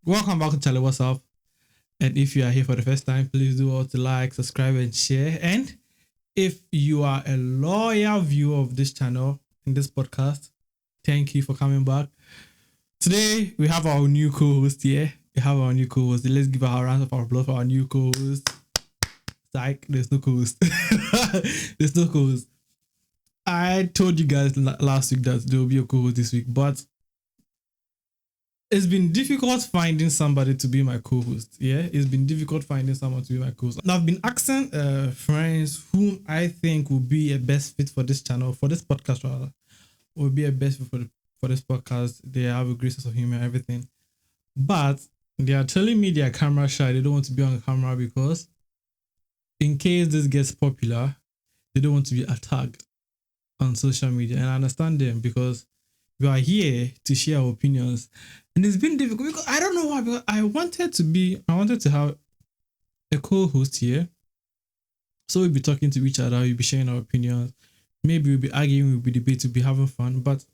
Welcome back to Charle. What's up? And if you are here for the first time, please do all to like, subscribe, and share. And if you are a loyal viewer of this channel in this podcast, thank you for coming back. Today we have our new co-host here. We have our new co-host. Let's give a round of applause for our new co-host. Psych, there's no co-host. There's no co-host. I told you guys last week that there will be a co-host this week, but it's been difficult finding somebody to be my co-host. Yeah, it's been difficult finding someone to be my co-host. And I've been asking friends whom I think will be a best fit for this channel, for this podcast rather, will be a best fit for this podcast. They have a great sense of humor, everything, but they are telling me they are camera shy. They don't want to be on camera because in case this gets popular, they don't want to be attacked on social media. And I understand them because we are here to share our opinions, and it's been difficult because I don't know why. Because I wanted to have a co-host here, so we'll be talking to each other, we'll be sharing our opinions. Maybe we'll be arguing, we'll be debating, we'll be having fun, but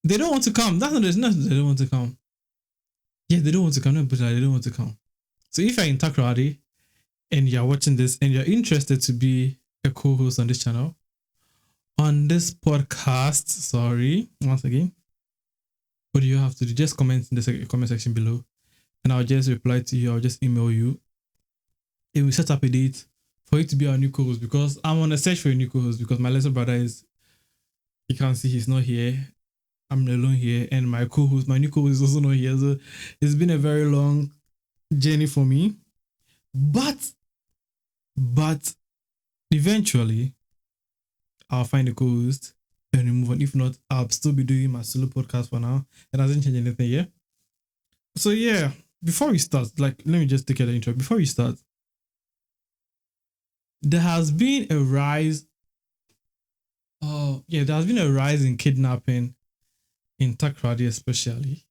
they don't want to come. That's not there's nothing. They don't want to come. Yeah, they don't want to come. No, but they don't want to come. So if you're in Takrady and you're watching this and you're interested to be a co-host on this channel, on this podcast, once again, what do you have to do? Just comment in the comment section below, and I'll just reply to you. I'll just email you, and we set up a date for you to be our new co-host, because I'm on a search for a new co-host because my little brother is, you can't see, he's not here. I'm alone here, and my new co-host is also not here. So it's been a very long journey for me, but eventually I'll find a co-host and remove on. If not, I'll still be doing my solo podcast for now. It hasn't changed anything yet. So yeah, before we start, let me just take the intro. Before we start, there has been a rise. There has been a rise in kidnapping in Takrady especially.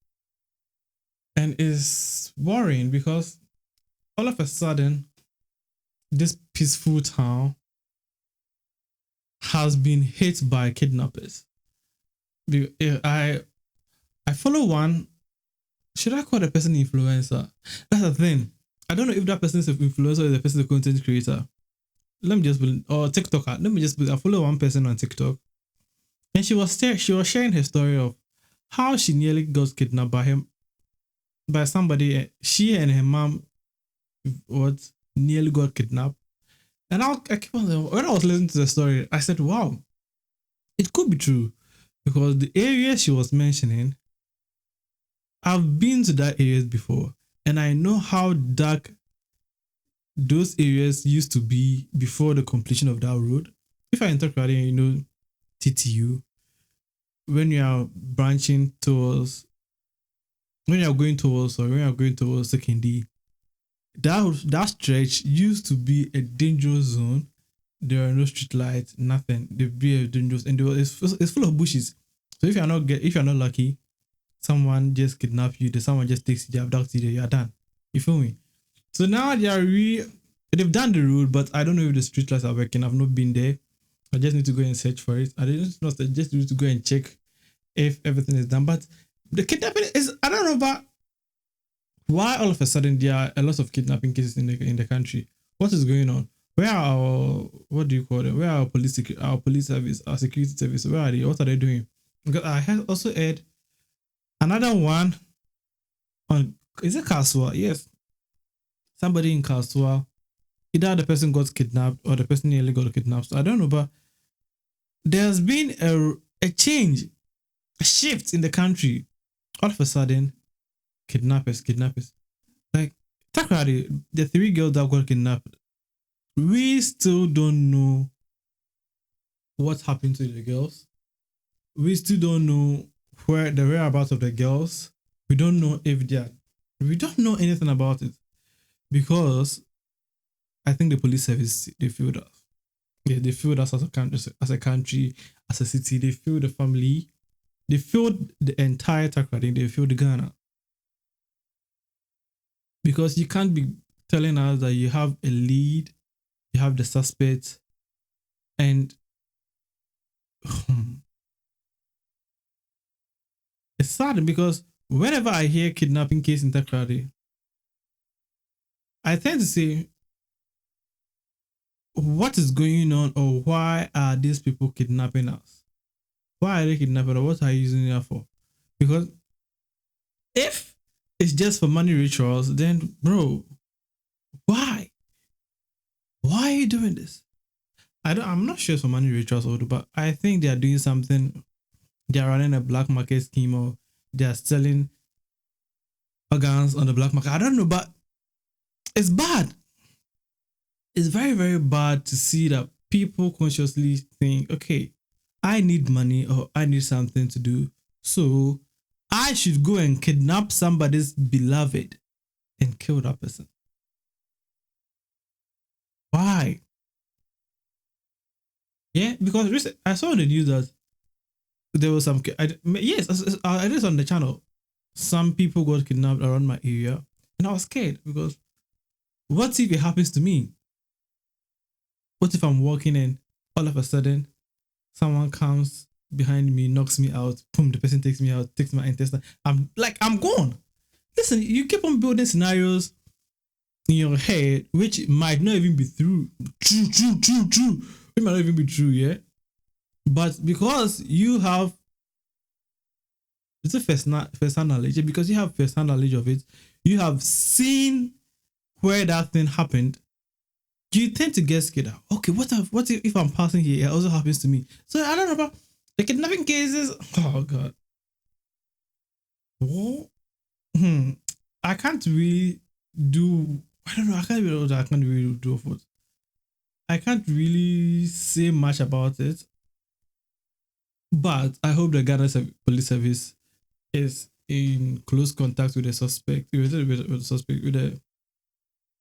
And it's worrying because all of a sudden, this peaceful town has been hit by kidnappers. I follow one. Should I call the person influencer? That's the thing. I don't know if that person is an influencer or the person is a content creator. Let me just or TikToker. I follow one person on TikTok, and she was sharing her story of how she nearly got kidnapped by somebody. She and her mom nearly got kidnapped. And I keep on saying, when I was listening to the story, I said, wow, it could be true. Because the area she was mentioning, I've been to that areas before, and I know how dark those areas used to be before the completion of that road. If I interpret and TTU, when you are branching towards, when you are going towards Sekindi, that stretch used to be a dangerous zone. There are no street lights, nothing. They'd be dangerous, and it's full of bushes. So if you're not lucky, someone just kidnap you. Someone just takes you, abducts you, you're done. You feel me? So now they've done the road, but I don't know if the street lights are working. I've not been there. I just need to go and search for it. I just need to go and check if everything is done. But the kidnapping is, I don't know, but why all of a sudden there are a lot of kidnapping cases in the country? What is going on? Where are our, what do you call them? Where are our police service, our security service? Where are they? What are they doing? Because I have also heard another one on, is it Kaswa? Yes. Somebody in Kaswa, either the person got kidnapped or the person nearly got kidnapped. So I don't know, but there's been a change, a shift in the country. All of a sudden, kidnappers. Like Takrady, the 3 girls that got kidnapped, we still don't know what happened to the girls. We still don't know where the whereabouts of the girls. We don't know if we don't know anything about it, because I think the police service, they failed us. Yeah, they failed us as a country, as a city. They failed the family. They failed the entire Takrady. They failed Ghana. Because you can't be telling us that you have a lead, you have the suspect, and it's sad because whenever I hear kidnapping case in Takrady, I tend to say, what is going on, or why are these people kidnapping us? Why are they kidnapping us? What are you using it for? Because if it's just for money rituals, then bro, why? Why are you doing this? I'm not sure it's for money rituals, but I think they are doing something. They are running a black market scheme, or they are selling organs on the black market. I don't know, but it's bad. It's very, very bad to see that people consciously think, okay, I need money or I need something to do, so I should go and kidnap somebody's beloved and kill that person. Why? Yeah, because I saw in the news that there was some. Yes, I did on the channel. Some people got kidnapped around my area, and I was scared because what if it happens to me? What if I'm walking and all of a sudden someone comes behind me, knocks me out, boom, the person takes me out, takes my intestine. I'm gone. Listen, you keep on building scenarios in your head which might not even be true. True. It might not even be true, yeah. But because you have first-hand knowledge, because you have first-hand knowledge of it, you have seen where that thing happened, you tend to get scared. Okay, what if I'm passing here, it also happens to me? So I don't know about the kidnapping cases. Oh god. What? I can't really do. I don't know. I can't really do what. I can't really say much about it. But I hope the Ghana Police Service is in close contact with the suspect, with the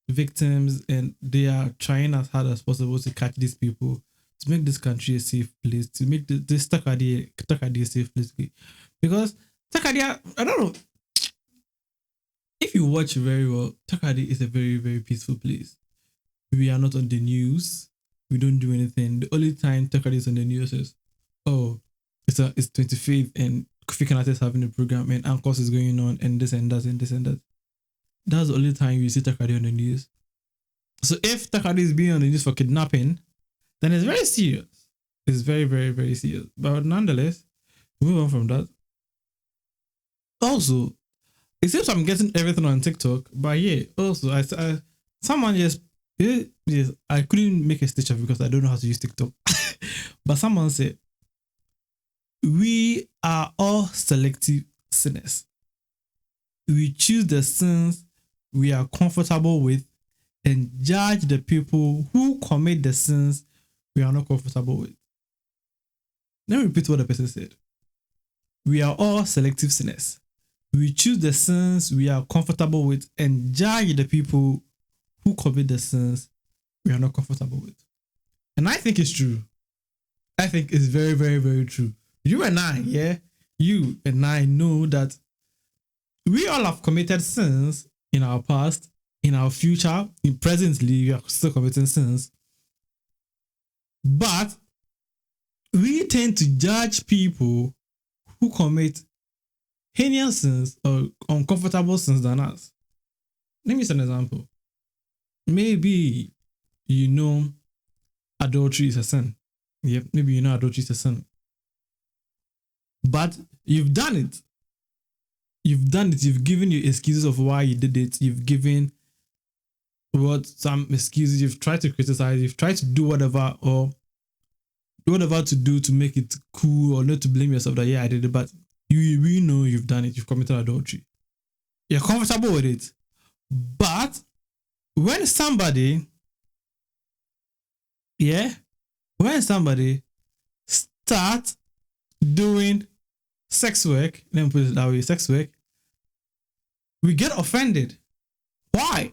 victims, and they are trying as hard as possible to catch these people, to make this country a safe place, to make this Takrady a safe place. Because Takrady, I don't know, if you watch very well, Takrady is a very, very peaceful place. We are not on the news. We don't do anything. The only time Takrady is on the news is, oh, it's 25th and Kofi Kanate is having a program and Anchors is going on and this and that and this and that. That's the only time you see Takrady on the news. So if Takrady is being on the news for kidnapping, then it's very serious. It's very, very, very serious. But nonetheless, move on from that. Also, it seems I'm getting everything on TikTok, but yeah, also someone just yes, I couldn't make a stitch of it because I don't know how to use TikTok. But someone said, we are all selective sinners. We choose the sins we are comfortable with and judge the people who commit the sins we are not comfortable with. Let me repeat what the person said. We are all selective sinners. We choose the sins we are comfortable with and judge the people who commit the sins we are not comfortable with. And I think it's true. I think it's very, very, very true. You and I know that we all have committed sins in our past, in our future, in presently, we are still committing sins. But we tend to judge people who commit heinous sins or uncomfortable sins than us. Let me use an example. Maybe you know adultery is a sin. Yep, maybe you know adultery is a sin. But you've done it. You've given your excuses of why you did it. You've given some excuses. You've tried to criticize. You've tried to do whatever to do to make it cool, or not to blame yourself that, yeah, I did it. But you really know you've done it. You've committed adultery. You're comfortable with it. But when somebody starts doing sex work, let me put it that way, sex work, we get offended. Why?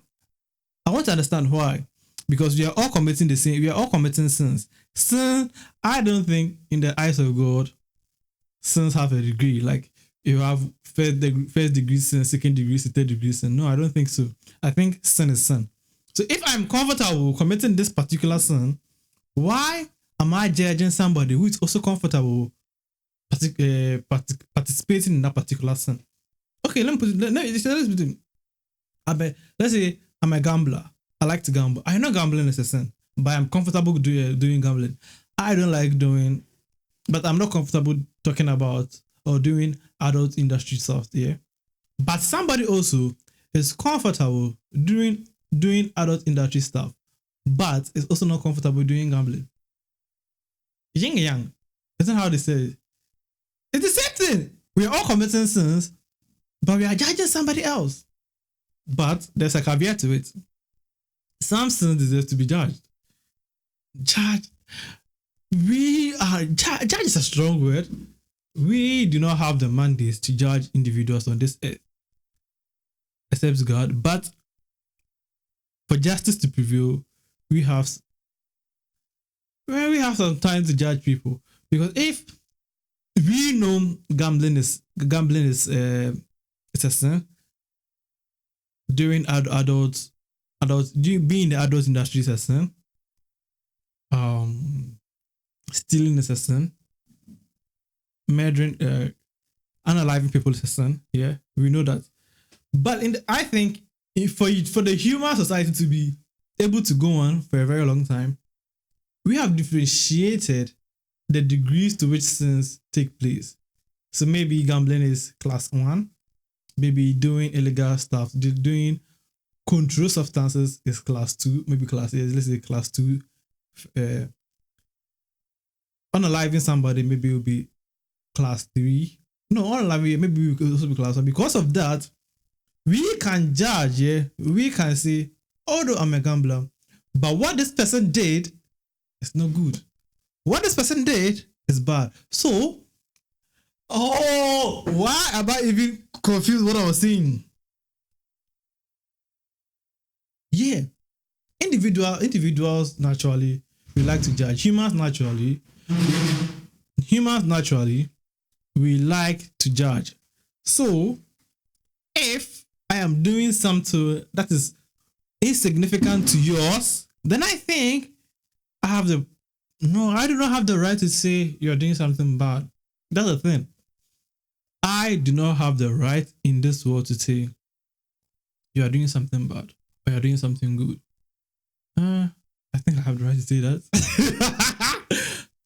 I want to understand why. Because we are all committing the same, we are all committing sins. Sin, I don't think in the eyes of God, sins have a degree. Like you have first degree sin, second degree sin, third degree sin. No, I don't think so. I think sin is sin. So if I'm comfortable committing this particular sin, why am I judging somebody who is also comfortable participating in that particular sin? okay, let me put it. Let's put it. Let's say I'm a gambler. I like to gamble. I know gambling is a sin, but I'm comfortable doing gambling. I don't like doing, but I'm not comfortable talking about or doing adult industry stuff. Yeah, but somebody also is comfortable doing adult industry stuff, but is also not comfortable doing gambling. Yin and yang. Isn't how they say it. It's the same thing. We are all committing sins, but we are judging somebody else. But there's a caveat to it. Some sins deserve to be judged. Judge is a strong word. We do not have the mandate to judge individuals on this earth, except God. But for justice to prevail, we have some time to judge people. Because if we know gambling is a sin, doing adults being in the adult industry is a sin. Stealing is a sin. Murdering, unaliving people is a sin. Yeah, we know that. But I think for the human society to be able to go on for a very long time, we have differentiated the degrees to which sins take place. So maybe gambling is class 1. Maybe doing illegal stuff, doing controlled substances is class 2. Maybe let's say class 2. Unaliving somebody, maybe it will be class 3. No, unaliving, maybe it will also be class 1. Because of that, we can judge, yeah? We can say, although I'm a gambler, but what this person did is not good. What this person did is bad. So, why am I even confused what I was saying? Yeah. Individuals naturally, we like to judge. Humans naturally, we like to judge. So, if I am doing something that is insignificant to yours, then I think I do not have the right to say you're doing something bad. That's the thing. I do not have the right in this world to say you are doing something bad or you're doing something good. I think I have the right to say that.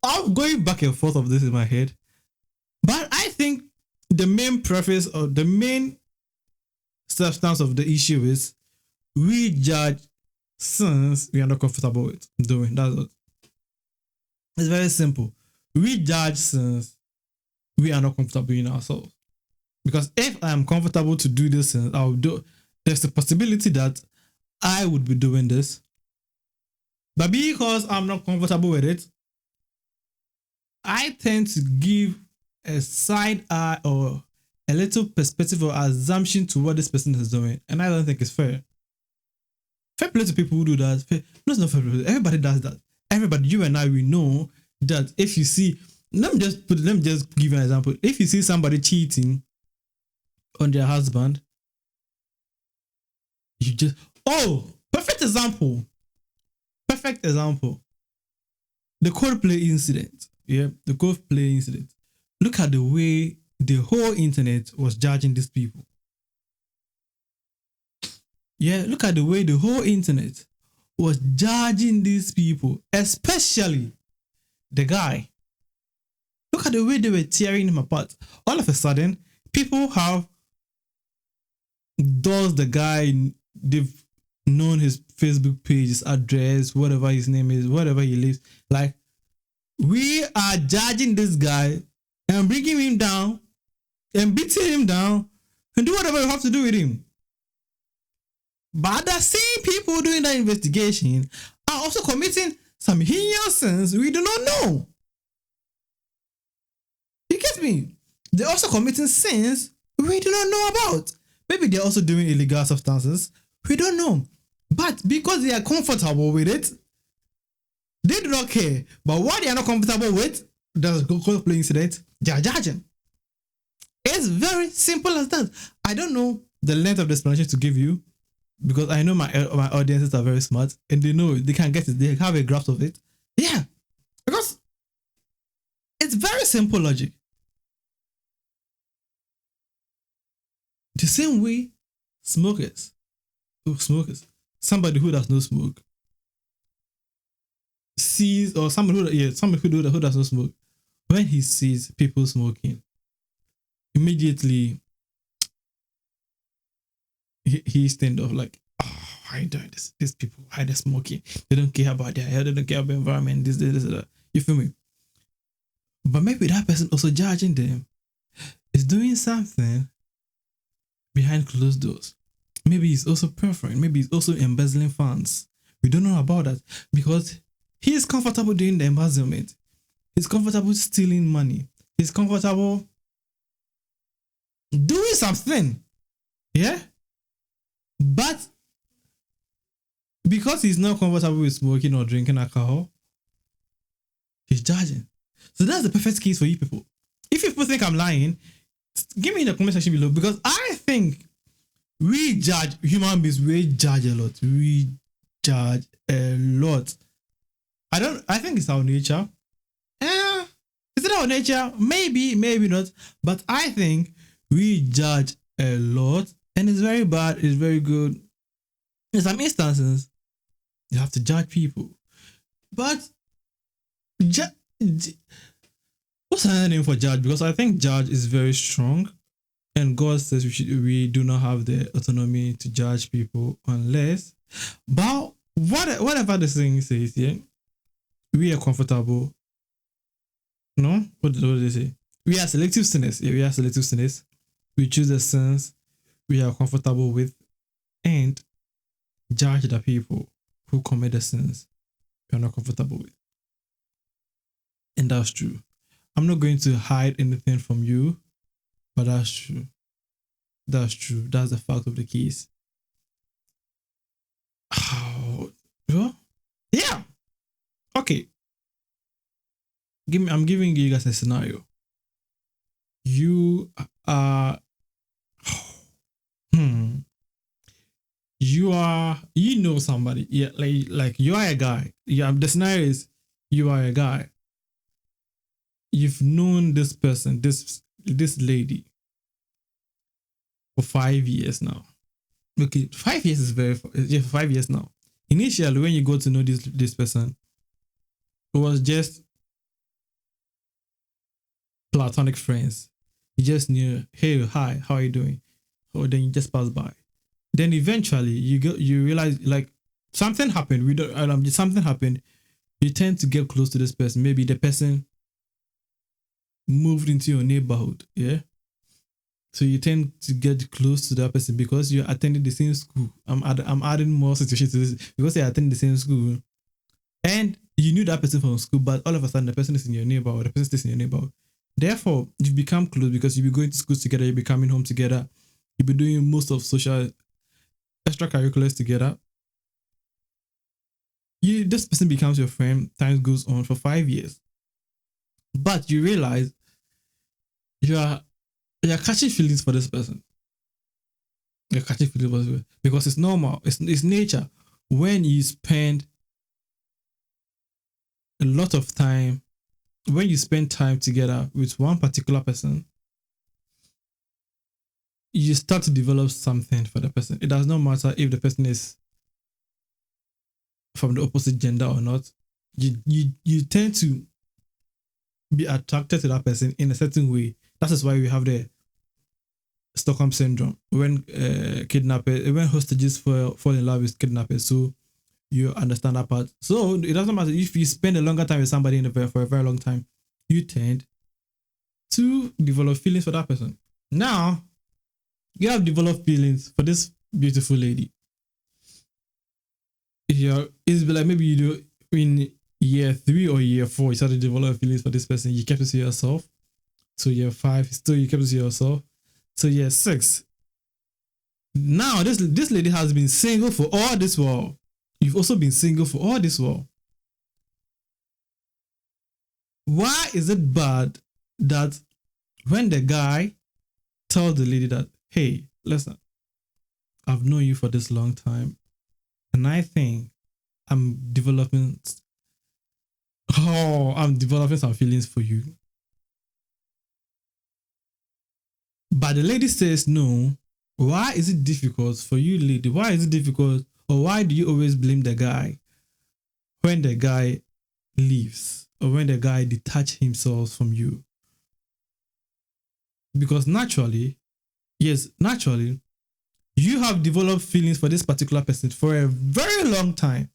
I'm going back and forth of this in my head. But I think the main preface or the main substance of the issue is we judge sins we are not comfortable with doing. That's what. It's very simple. We judge sins we are not comfortable in ourselves. Because if I am comfortable to do this, I will do. There's a possibility that I would be doing this. But because I'm not comfortable with it, I tend to give a side eye or a little perspective or assumption to what this person is doing. And I don't think it's fair. Fair play to people who do that. No, it's not fair play. Everybody does that. Everybody, you and I, we know that if you see, let me just give you an example. If you see somebody cheating on their husband, you just, perfect example. The Coldplay incident. Yeah, the Coldplay incident. Look at the way the whole internet was judging these people. Yeah, look at the way the whole internet was judging these people, especially the guy. Look at the way they were tearing him apart. All of a sudden, people have does the guy, they've known his Facebook page, his address, whatever his name is, whatever he lives. Like, we are judging this guy and bringing him down and beating him down and do whatever you have to do with him. But the same people doing that investigation are also committing some heinous sins we do not know. You get me? They're also committing sins we do not know about. Maybe they're also doing illegal substances. We don't know. But because they are comfortable with it, they do not care. But what they are not comfortable with, the Coldplay incident, they are judging. It's very simple as that. I don't know the length of the explanation to give you, because I know my audiences are very smart and they know it. They can get it. They have a grasp of it. Yeah. Because it's very simple logic. same way, smokers, somebody who does not smoke sees, or somebody who does not smoke, when he sees people smoking, immediately he's turned off, like, oh, why are you doing this? These people, why they're smoking? They don't care about their health, they don't care about the environment, this, that. You feel me? But maybe that person also judging them is doing something behind closed doors. Maybe he's also performing, maybe he's also embezzling funds. We don't know about that because he is comfortable doing the embezzlement. He's comfortable stealing money. He's comfortable doing something. Yeah? But because he's not comfortable with smoking or drinking alcohol, he's judging. So that's the perfect case for you people. If you people think I'm lying, give me in the comment section below, because I think we judge, human beings, we judge a lot. We judge a lot. I think it's our nature. Is it our nature? Maybe, maybe not. But I think we judge a lot, and it's very bad, it's very good. In some instances, you have to judge people. But what's another name for judge? Because I think judge is very strong, and God says we do not have the autonomy to judge people unless, but whatever the thing says, yeah, we are comfortable. No, what do they say? We are selective sinners. Yeah, we are selective sinners. We choose the sins we are comfortable with and judge the people who commit the sins we are not comfortable with. And that's true. I'm not going to hide anything from you, but that's true. That's true. That's the fact of the case. Oh, yeah. Okay. I'm giving you guys a scenario. You are, you know somebody. Yeah, like you are a guy. Yeah, the scenario is you are a guy. You've known this person, this lady, for 5 years now. Okay, 5 years is very, yeah, 5 years now. Initially, when you got to know this person, it was just platonic friends. You just knew, hey, hi, how are you doing? Or then you just pass by. Then eventually you realize, like, something happened. Something happened. You tend to get close to this person. Maybe the person moved into your neighborhood, yeah. So you tend to get close to that person because you're attending the same school. I'm adding more situations to this because they attend the same school, and you knew that person from school, but all of a sudden the person is in your neighborhood. The person stays in your neighborhood. Therefore, you've become close because you'll be going to school together. You'll be coming home together. You'll be doing most of social extracurriculars together. This person becomes your friend. Time goes on for 5 years, but you realize you're catching feelings for this person. You're catching feelings for this person because it's normal. It's nature. When you spend a lot of time, when you spend time together with one particular person, you start to develop something for the person. It does not matter if the person is from the opposite gender or not. You tend to be attracted to that person in a certain way. That is why we have the Stockholm syndrome. When hostages fall in love with kidnappers. So you understand that part. So it doesn't matter if you spend a longer time with somebody for a very long time, you tend to develop feelings for that person. Now, you have developed feelings for this beautiful lady. It's like maybe you do in year 3 or year 4, you started to develop feelings for this person. You kept it to yourself. So year 5, still you kept it to yourself. So year 6. Now this lady has been single for all this while. You've also been single for all this while. Why is it bad that when the guy tells the lady that, hey, listen, I've known you for this long time, and I think I'm developing some feelings for you. But the lady says no, Why is it difficult for you, lady? Why is it difficult, or why do you always blame the guy when the guy leaves or when the guy detach himself from you? Because naturally, yes, naturally, you have developed feelings for this particular person for a very long time.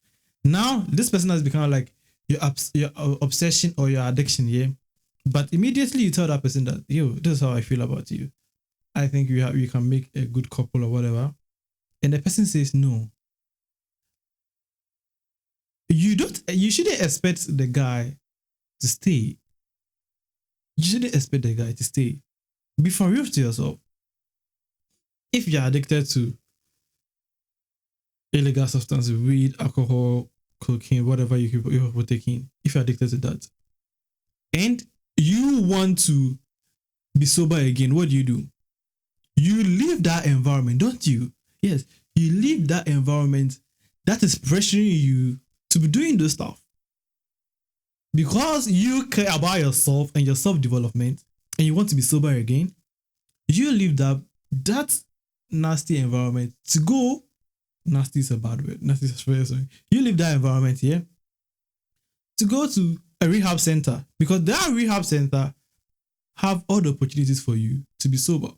Now, this person has become like your obsession or your addiction, yeah. But immediately you tell that person that, yo, this is how I feel about you. I think we can make a good couple or whatever. And the person says no. You shouldn't expect the guy to stay. You shouldn't expect the guy to stay. Be for real to yourself. If you're addicted to illegal substances, weed, alcohol, cocaine, whatever you're taking, if you're addicted to that, and you want to be sober again, what do? You leave that environment, don't you? Yes, you leave that environment that is pressuring you to be doing those stuff. Because you care about yourself and your self-development and you want to be sober again, you leave that nasty environment to go. Nasty is a bad word. Nasty is very sorry. You leave that environment here to go to a rehab center, because that rehab center have all the opportunities for you to be sober.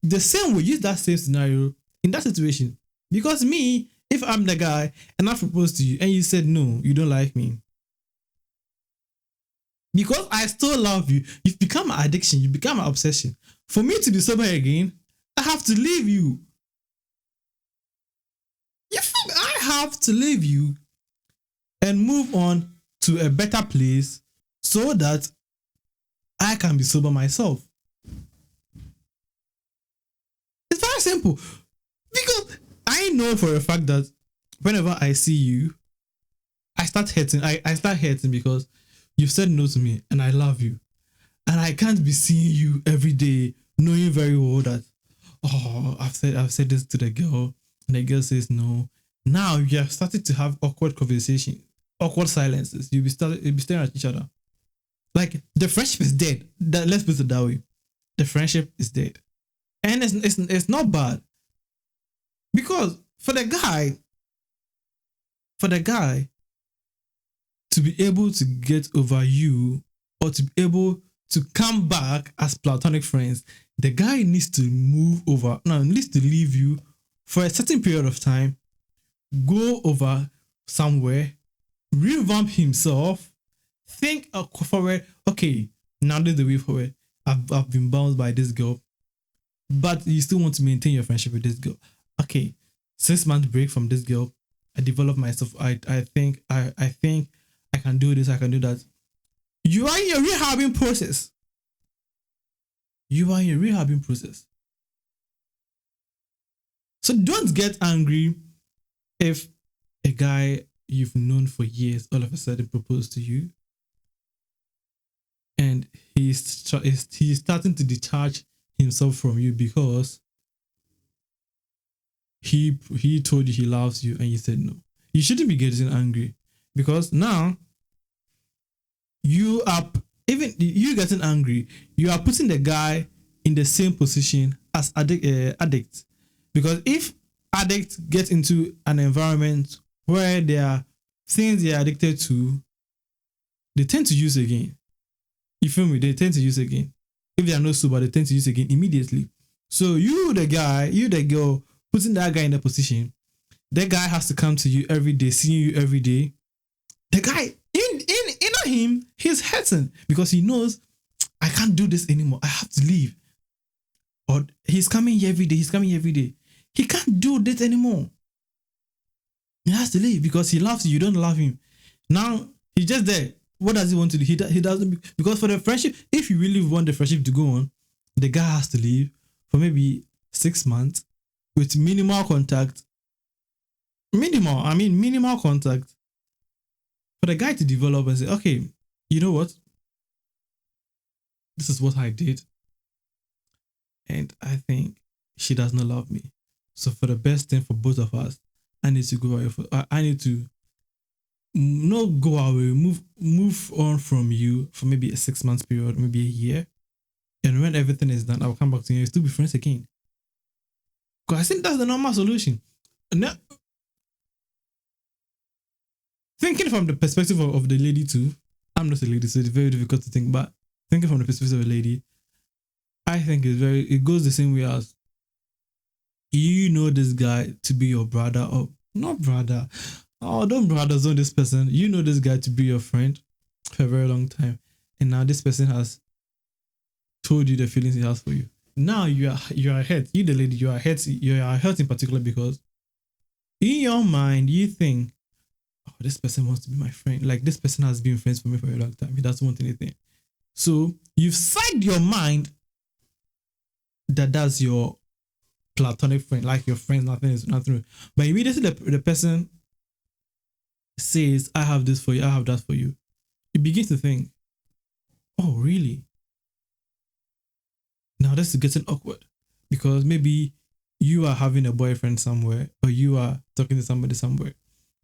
The same way, use that same scenario in that situation. Because me, if I'm the guy and I propose to you and you said no, you don't like me, because I still love you, you've become an addiction, you become an obsession. For me to be sober again, I have to leave you. You think I have to leave you and move on to a better place so that I can be sober myself? It's very simple. Because I know for a fact that whenever I see you, I start hurting. I start hurting because you've said no to me and I love you. And I can't be seeing you every day knowing very well that, oh, I've said this to the girl and the girl says no. Now you have started to have awkward conversation, awkward silences. You'll be staring at each other. Like the friendship is dead. Let's put it that way. The friendship is dead. And it's not bad. Because for the guy to be able to get over you or to be able to come back as platonic friends, the guy needs to needs to leave you for a certain period of time, go over somewhere, revamp himself, think forward, okay, now this is the way forward. I've been bounced by this girl, but you still want to maintain your friendship with this girl. Okay, 6 month break from this girl. I develop myself. I think I can do this, I can do that. You are in your rehabbing process. So don't get angry if a guy you've known for years all of a sudden proposed to you and he's starting to detach himself from you because he told you he loves you and you said no. You shouldn't be getting angry, because now you getting angry, you are putting the guy in the same position as addict. Because if addicts get into an environment where there are things they are addicted to, they tend to use again. You feel me? They tend to use again. If they are not sober, they tend to use again immediately. So you the girl, putting that guy in a position, that guy has to come to you every day, seeing you every day. The guy, in him, he's hurting because he knows, I can't do this anymore. I have to leave. Or he's coming here every day. He can't do this anymore. He has to leave because he loves you. You don't love him. Now he's just there. What does he want to do? He doesn't, because for the friendship, if you really want the friendship to go on, the guy has to leave for maybe 6 months with minimal contact. Minimal contact for the guy to develop and say, okay, you know what? This is what I did. And I think she does not love me. So for the best thing for both of us, I need to go away. I need to not go away, move on from you for maybe a 6 months period, maybe a year. And when everything is done, I'll come back to you and still be friends again. Because I think that's the normal solution. Now, thinking from the perspective of the lady too, I'm not a lady, so it's very difficult to think, but thinking from the perspective of a lady, I think it goes the same way as you know this guy to be your brother or not brother. Oh, don't brothers on this person. You know this guy to be your friend for a very long time. And now this person has told you the feelings he has for you. Now you are hurt. You the lady, you are hurt in particular because in your mind you think, oh, this person wants to be my friend. Like this person has been friends for me for a long time. He doesn't want anything. So you've psyched your mind that that's your platonic friend, like your friend, nothing. But immediately the person says, I have this for you, I have that for you. You begin to think, oh, really? Now this is getting awkward because maybe you are having a boyfriend somewhere or you are talking to somebody somewhere.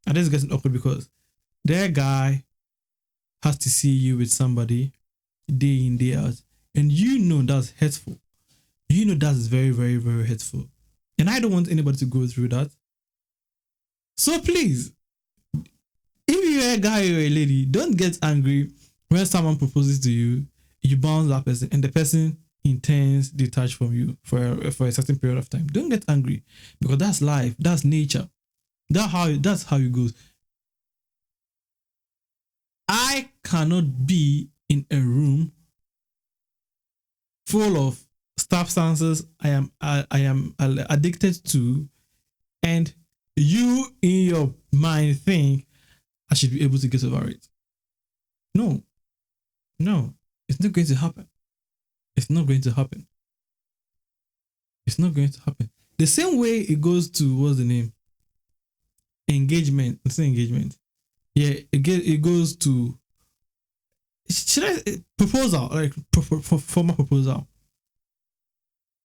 And this is getting awkward because their guy has to see you with somebody day in, day out. And you know that's hurtful. You know that's very, very, very hurtful. And I don't want anybody to go through that. So please, if you're a guy or a lady, don't get angry when someone proposes to you, you bounce that person, and the person intends detach from you for a certain period of time. Don't get angry because that's life, that's nature. That's how it goes. I cannot be in a room full of substances I am addicted to, and you in your mind think I should be able to get over it. No, it's not going to happen. It's not going to happen. It's not going to happen. The same way it goes to, what's the name? Engagement. Let's say engagement. Yeah, it goes to, should I, proposal, like formal proposal.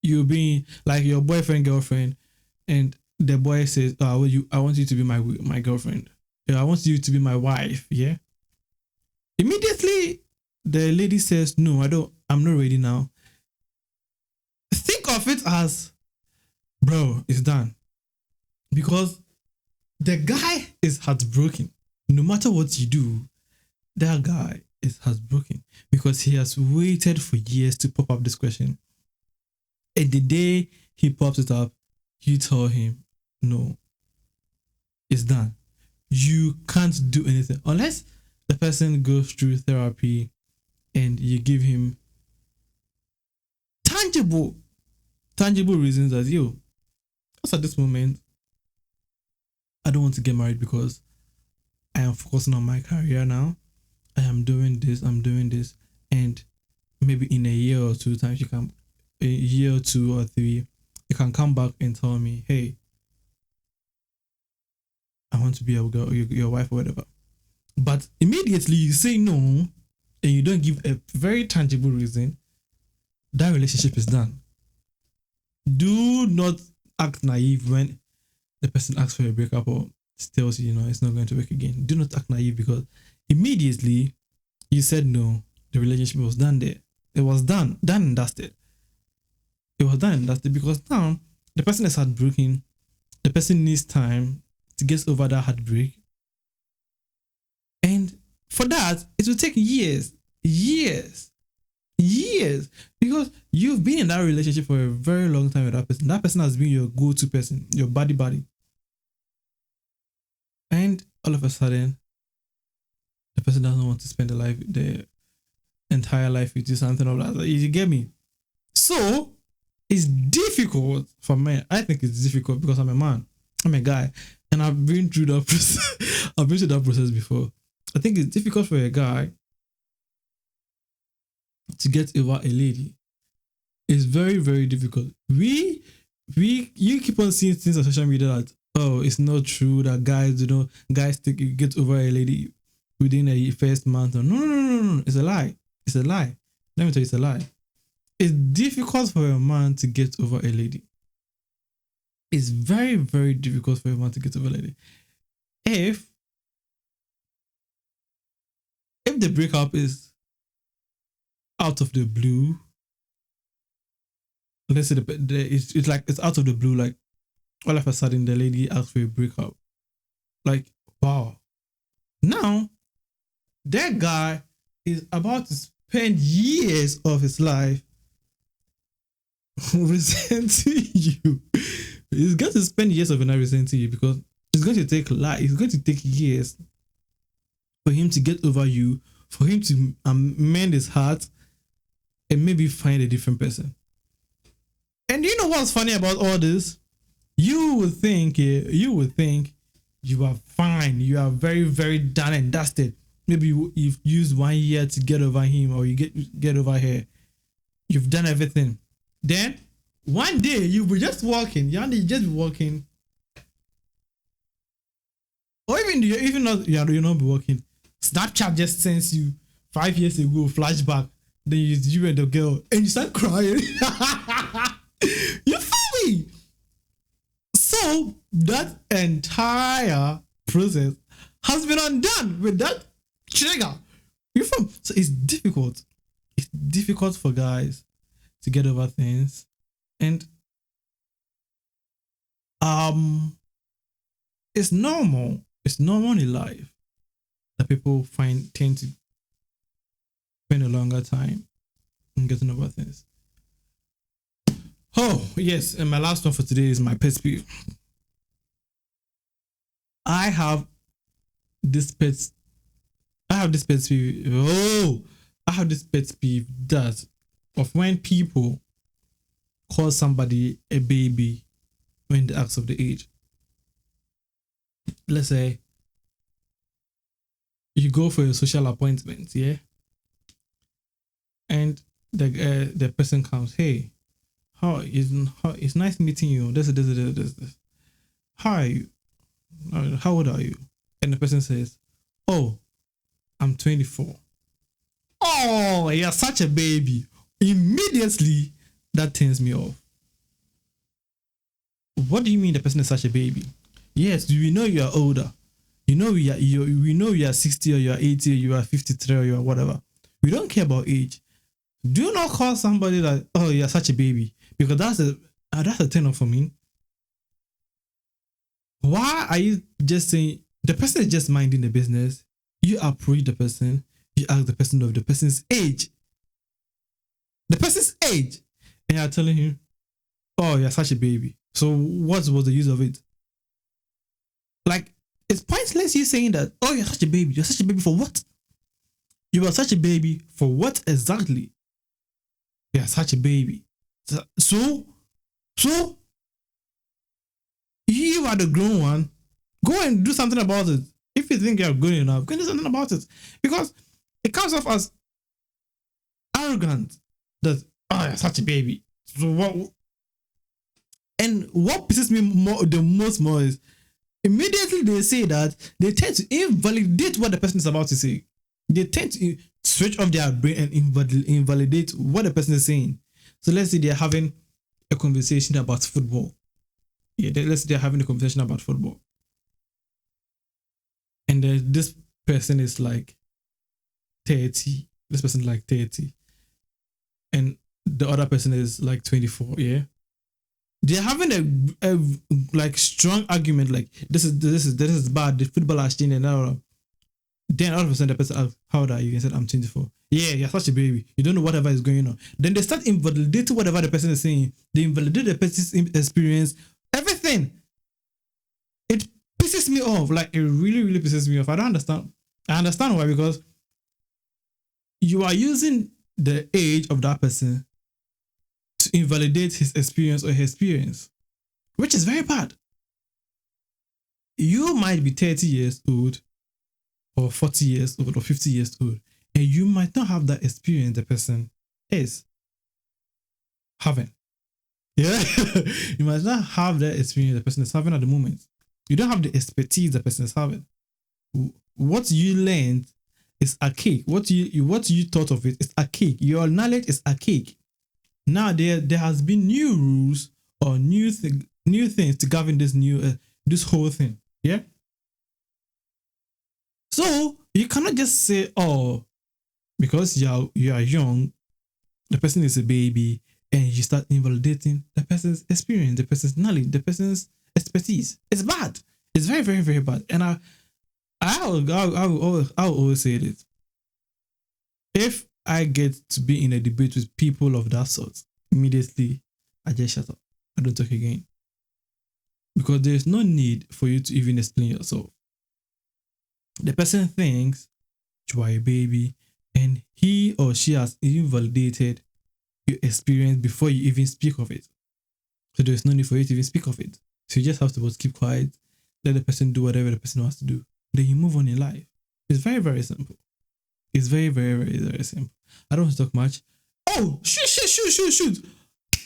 You being like your boyfriend, girlfriend, and the boy says, I want you to be my girlfriend. Yeah, I want you to be my wife. Yeah. Immediately the lady says, no, I'm not ready now. Think of it as, bro, it's done. Because the guy is heartbroken. No matter what you do, that guy is heartbroken because he has waited for years to pop up this question. And the day he pops it up, you tell him, no, it's done. You can't do anything unless the person goes through therapy and you give him tangible reasons as you. Just at this moment, I don't want to get married because I am focusing on my career now. I am doing this, and maybe in a year or two times, a year or 2 or 3, you can come back and tell me, hey, I want to be your wife or whatever. But immediately you say no and you don't give a very tangible reason, that relationship is done. Do not act naive when the person asks for a breakup or tells you, it's not going to work again. Do not act naive because immediately you said no, the relationship was done there. It was done and dusted. It was done and dusted because now the person is heartbroken. The person needs time to get over that heartbreak. And for that, it will take years. Because you've been in that relationship for a very long time with that person. That person has been your go-to person, your buddy. And all of a sudden, the person doesn't want to spend the entire life with you, something of that. You get me? So it's difficult for me. I think it's difficult because I'm a man. I'm a guy. And I've been through that process. I've been through that process before. I think it's difficult for a guy to get over a lady. It's very, very difficult. You keep on seeing things on social media that, oh, it's not true that guys get over a lady within a first month. No. It's a lie. Let me tell you, it's a lie. It's difficult for a man to get over a lady. It's very, very difficult for a man to get over a lady. If the breakup is out of the blue, let's say it's out of the blue, like all of a sudden the lady asks for a breakup. Like, wow. Now, that guy is about to spend years of his life resenting you. He's going to spend years of his life resenting you because it's going to take years for him to get over you, for him to mend his heart, and maybe find a different person. And you know what's funny about all this? You would think you are fine. You are very, very done and dusted. Maybe you've used 1 year to get over him, or you get over her. You've done everything. Then one day you will just walking. You just be walking, or even not you'll not be walking. Snapchat just sends you 5 years ago flashback. Then you and the girl, and you start crying. You feel me? So that entire process has been undone with that trigger. You feel? So it's difficult. It's difficult for guys to get over things, and it's normal. It's normal in life that people tend to spend a longer time in getting over things. Oh, yes, and my last one for today is my pet peeve. I have this pet peeve. I have this pet peeve that of when people call somebody a baby when they ask of the age. Let's say you go for a social appointment, yeah, and the person comes, hey, it's nice meeting you. This. How are you? How old are you? And the person says, oh, I'm 24. Oh, you're such a baby. Immediately, that turns me off. What do you mean the person is such a baby? Yes, we know you are older. We know you are 60 or you are 80 or you are 53 or you are whatever. We don't care about age. Do not call somebody like, oh, you're such a baby, because that's a turn off for me. Why are you just saying the person is just minding the business? You approach the person, you ask the person of the person's age. The person's age. And you're telling him, oh, you're such a baby. So what was the use of it? Like, it's pointless you saying that, oh, you're such a baby. You're such a baby for what? You are such a baby for what exactly? You're such a baby. So you are the grown one. Go and do something about it. If you think you're good enough, go and do something about it. Because it comes off as arrogant that, oh, you're such a baby. So what? And what pisses me the most is immediately they say that, they tend to invalidate what the person is about to say. They tend to switch off their brain and invalidate what the person is saying. So let's say they're having a conversation about football. Yeah, let's say they're having a conversation about football. And then this person is like 30. This person is like 30. And the other person is like 24, yeah? They're having a like strong argument, like this is bad, the football has changed, and now then all of a sudden the person asks, how old are you? And said, I'm 24. Yeah, you're such a baby. You don't know whatever is going on. Then they start invalidating whatever the person is saying. They invalidate the person's experience, everything. It pisses me off. Like, it really, really pisses me off. I don't understand. I understand why, because you are using the age of that person to invalidate his experience or her experience, which is very bad. You might be 30 years old or 40 years old or 50 years old, and you might not have that experience the person is having. Yeah. You might not have that experience the person is having at the moment. You don't have the expertise the person is having. What you learned is archaic. What you thought of it is archaic. Your knowledge is archaic. Now there has been new rules or new things to govern this whole thing. Yeah. So you cannot just say, oh, because you are young, the person is a baby, and you start invalidating the person's experience, the person's knowledge, the person's expertise. It's bad. It's very, very, very bad. And I'll always say this. If I get to be in a debate with people of that sort, immediately I just shut up. I don't talk again. Because there's no need for you to even explain yourself. The person thinks you are a baby and he or she has even validated your experience before you even speak of it. So there's no need for you to even speak of it. So you just have to keep quiet, let the person do whatever the person wants to do. Then you move on in life. It's very, very simple. It's very, very, very, very simple. I don't want to talk much. Oh, shoot.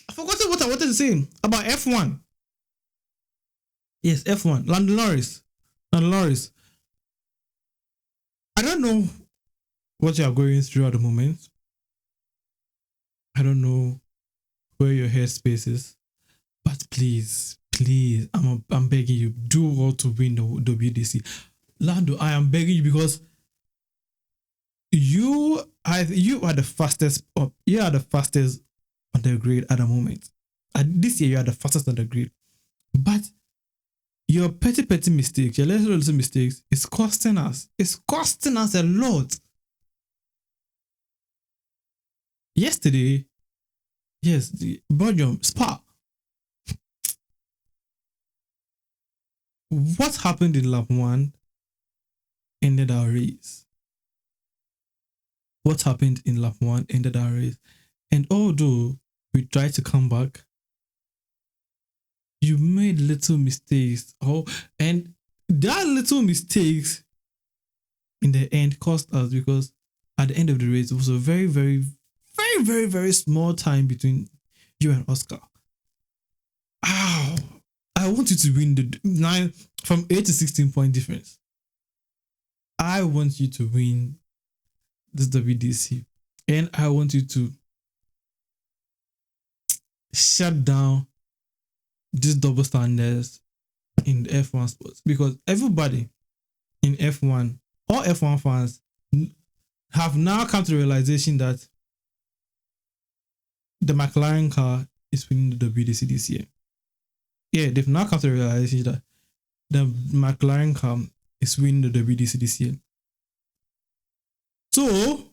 I forgot what I wanted to say about F1. Yes, F1. Lando Norris. I don't know what you are going through at the moment. I don't know where your headspace is. But please, I'm begging you, do well to win the WDC. Lando, I am begging you because you are the fastest up. You are the fastest on the grid at the moment. This year, you are the fastest on the grid. But your petty mistakes, your little mistakes, is costing us. It's costing us a lot. Yesterday, yes, the Belgium, Spa. What happened in lap 1 ended our race. What happened in lap 1 ended our race. And although we tried to come back, you made little mistakes. And that little mistakes in the end cost us, because at the end of the race, it was a very, very, very, very, very small time between you and Oscar. Ow! I want you to win the 9 from 8 to 16 point difference. I want you to win this WDC. And I want you to shut down these double standards in the F1 sports. Because everybody in F1, all F1 fans, have now come to the realization that the McLaren car is winning the WDC this year. Yeah, they've now come to the realization that the McLaren car is winning the WDC this year. So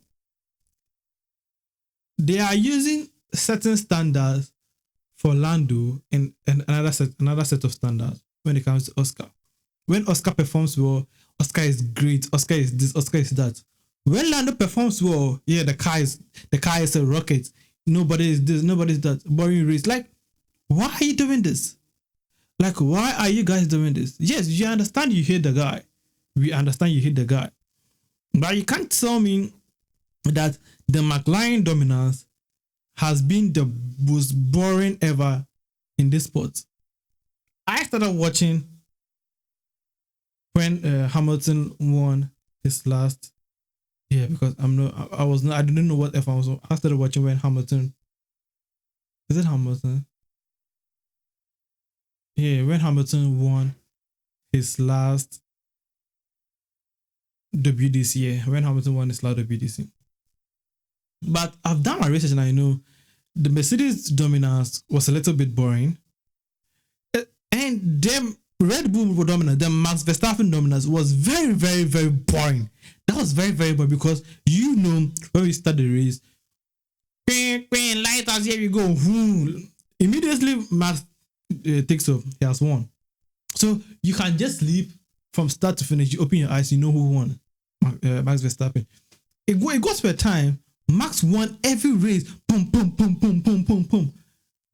they are using certain standards for Lando and another set of standards when it comes to Oscar. When Oscar performs well, Oscar is great. Oscar is this. Oscar is that. When Lando performs well, yeah, the car is a rocket. Nobody is this. Nobody is that. Boring race. Like, why are you doing this? Like, why are you guys doing this? Yes, you understand you hate the guy. We understand you hate the guy. But you can't tell me that the McLaren dominance has been the most boring ever in this sport. I started watching when Hamilton won his last. Yeah, because I didn't know what F1 was. I started watching when Hamilton. Is it Hamilton? Yeah, when Hamilton won his last WDC. Yeah, when Hamilton won his last WDC. But I've done my research and I know the Mercedes dominance was a little bit boring. And them Red Bull dominance, the Max Verstappen dominance was very, very, very boring. That was very, very boring because when we start the race, lighters, here we go. Immediately Max takes off, he has won. So you can just sleep from start to finish. You open your eyes, you know who won. Max Verstappen. It goes per time. Max won every race. Boom, boom, boom, boom, boom, boom, boom.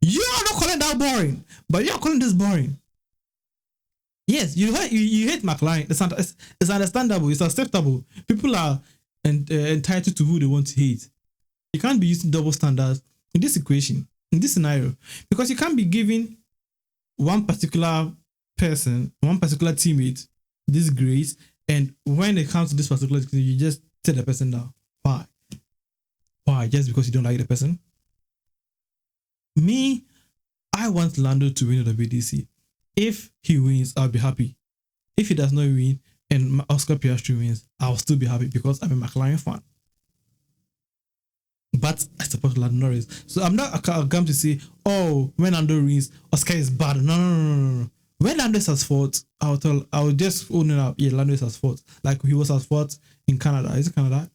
You are not calling that boring, but you are calling this boring. Yes, you hate McLaren. It's understandable. It's acceptable. People are entitled to who they want to hate. You can't be using double standards in this equation, in this scenario, because you can't be giving one particular person, one particular teammate this grace, and when it comes to this particular thing, you just tear the person down. Why? Why? Just because you don't like the person? Me, I want Lando to win the WDC. If he wins, I'll be happy. If he does not win and Oscar Piastri wins, I'll still be happy because I'm a McLaren fan. But I support Lando Norris. So I'm not come to say, oh, when Lando wins, Oscar is bad. No. When Lando is at fault, I'll just own it up. Yeah, Lando is at fault. Like he was at fault in Canada. Is it Canada?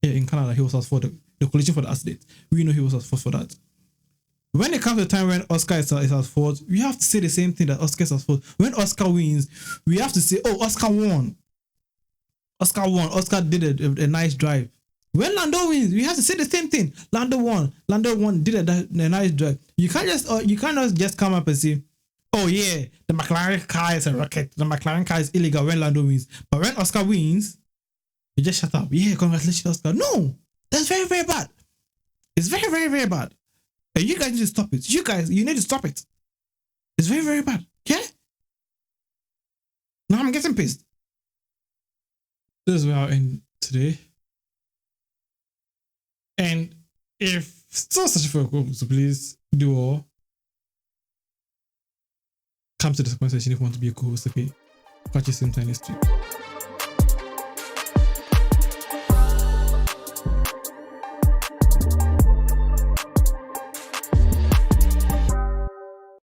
Yeah, in Canada, he was at fault. The collision for the accident. We know he was at fault for that. When it comes to the time when Oscar is at fault, we have to say the same thing that Oscar is at fault. When Oscar wins, we have to say, oh, Oscar won. Oscar won. Oscar did a nice drive. When Lando wins, we have to say the same thing. Lando won. Lando won. Did a nice drive. You can't just come up and say, oh yeah, the McLaren car is a rocket. The McLaren car is illegal when Lando wins. But when Oscar wins, you just shut up. Yeah, congratulations, Oscar. No, that's very, very bad. It's very, very, very bad. And you guys need to stop it. You need to stop it. It's very, very bad. Okay? Now I'm getting pissed. This is where I'll end today. And if still searching for a co-host, so please do all. Come to the comment section if you want to be a co-host, okay? Catch you same time next week.